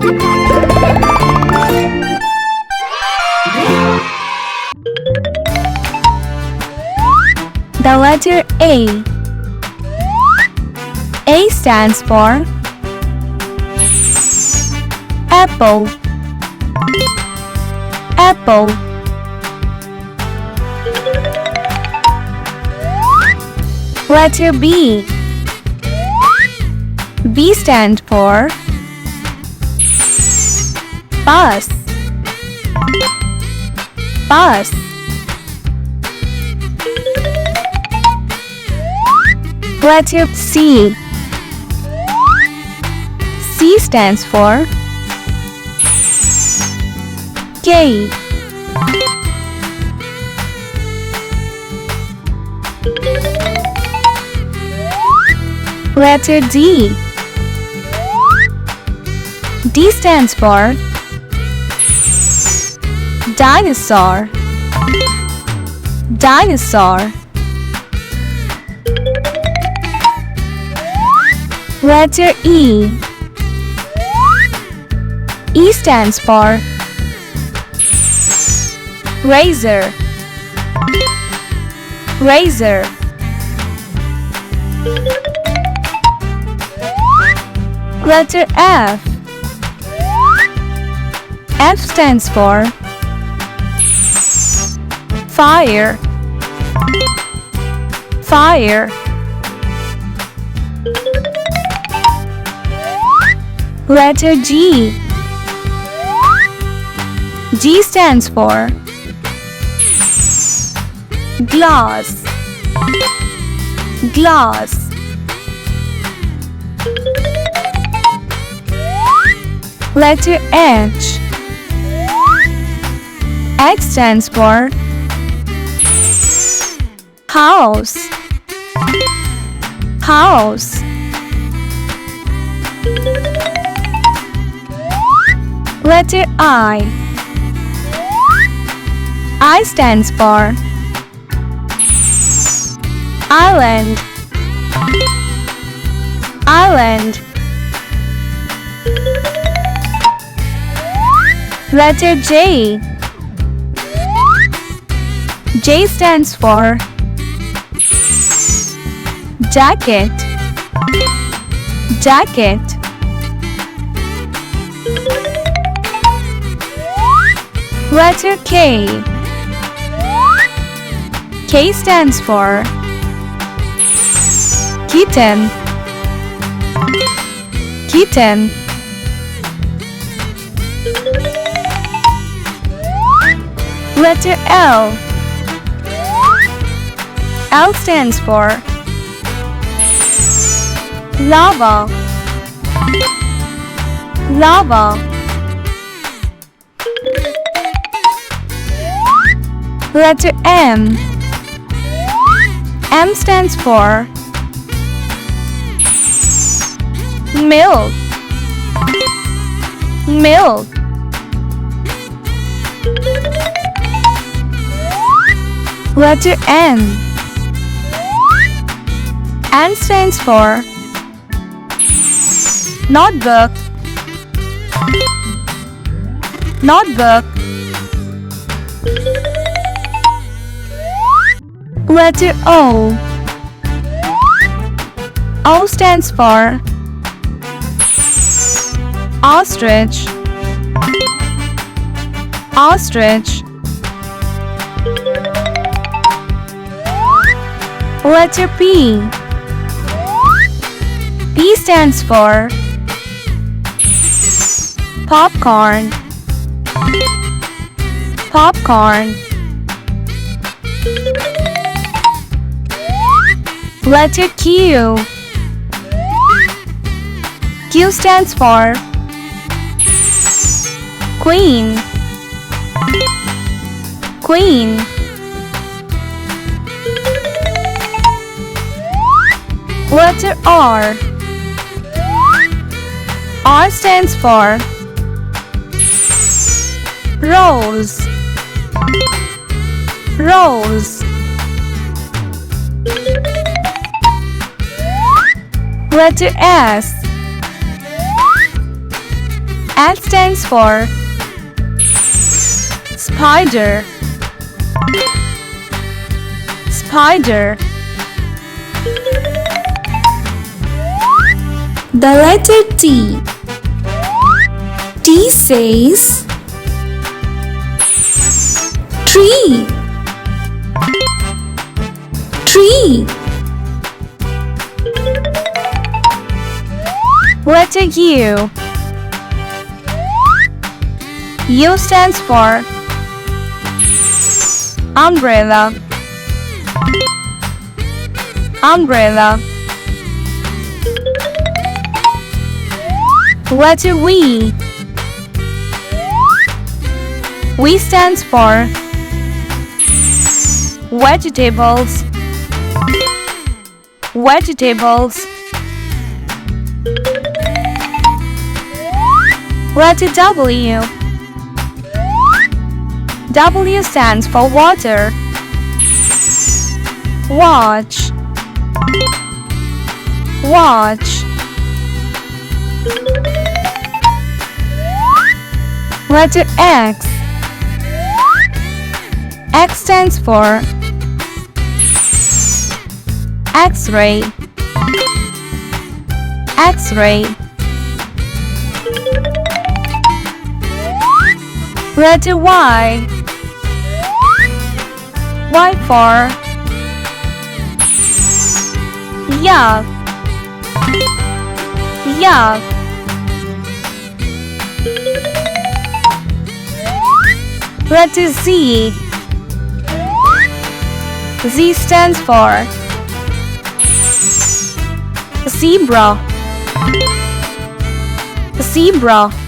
The letter A. A stands for apple. Apple. Letter B. B stands for bus. Bus. Letter C. C stands for cake. Letter D. D stands for dinosaur. Dinosaur. Letter E. E stands for razor. Razor. Letter F. F stands for fire. Fire. Letter G. G stands for glass. Glass. Letter H. H stands for house. House. Letter I. I stands for island. Island. Letter J. J stands for jacket. Jacket. Letter K. K stands for kitten. Kitten. Letter L. L stands for lava. Lava. Letter M. M stands for milk. Milk. Letter N. N stands for notebook. Notebook. Letter O. O stands for ostrich. Ostrich. Letter P. P stands for popcorn. Popcorn. Letter Q. Q stands for queen. Queen. Letter R. R stands for rose. Rose. Letter S. S stands for spider. Spider. The letter T. T says tree. Tree. Letter U. U stands for umbrella. Umbrella. Letter V. V stands for vegetables. Vegetables. Letter W. W stands for water. Watch. Watch. Letter X. X stands for X-ray. X-ray. Letter Y. Y for yak. Yak. Letter Z. Z stands for zebra. Zebra.